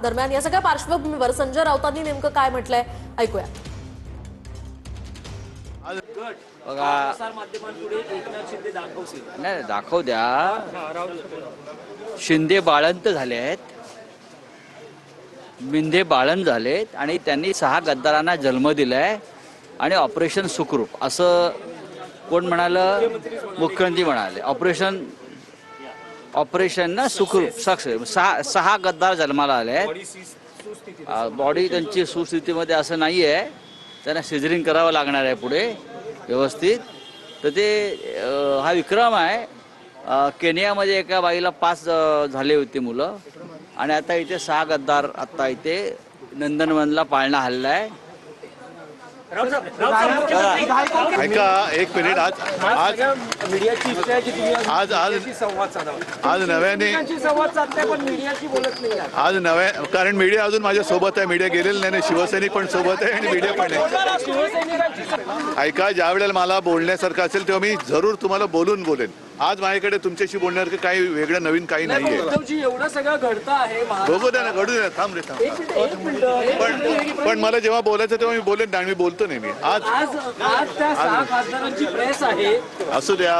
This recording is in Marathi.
दरम्यान या सगळ्या पार्श्वभूमीवर संजय राऊतांनी नेमकं काय म्हटलंय ऐकूया. नाही दाखवू द्या. शिंदे बाळंत झाले आहेत, मिंदे बाळंत झालेत आणि त्यांनी 6 गद्दारांना जन्म दिलाय आणि ऑपरेशन सुखरूप असं कोण म्हणालं? मुख्यमंत्री म्हणाले. ऑपरेशन ना सुखरूप सक्सेस. 6 गद्दार जन्माला आले आहेत. बॉडी त्यांची सुस्थितीमध्ये असं नाही आहे. त्यांना सिझरिंग करावं लागणार आहे पुढे व्यवस्थित. तर ते हा विक्रम आहे. केनियामध्ये एका बाईला 5 झाले होते मुलं आणि आता इथे 6 गद्दार आता इथे नंदनवनला पाळणा हल्ला आहे. ऐका एक मिनिट. आज मीडियाची इच्छा आहे की तुम्ही आज संवाद साधावा. आज नव्याने संवाद साधताय पण मीडियाशी बोलत नाही. आज कारण मीडिया अजून माझ्या सोबत आहे. मीडिया गेलेलं नाही. शिवसैनिक पण सोबत आहे आणि मीडिया पण आहे. ऐका, ज्या वेळेला मला बोलण्यासारखं असेल तेव्हा मी जरूर तुम्हाला बोलेन. आज माझ्याकडे तुमच्याशी बोलण्यासारखं काही वेगळं नवीन काही नाहीये. एवढं सगळं घडतं आहे. बघू द्या ना, घडू द्या. थांब रे थांब. पण मला जेव्हा बोलायचं तेव्हा मी बोलेन आणि मी बोलतो नेहमी. आज त्या 6 खासदारांची प्रेस आहे. असू द्या.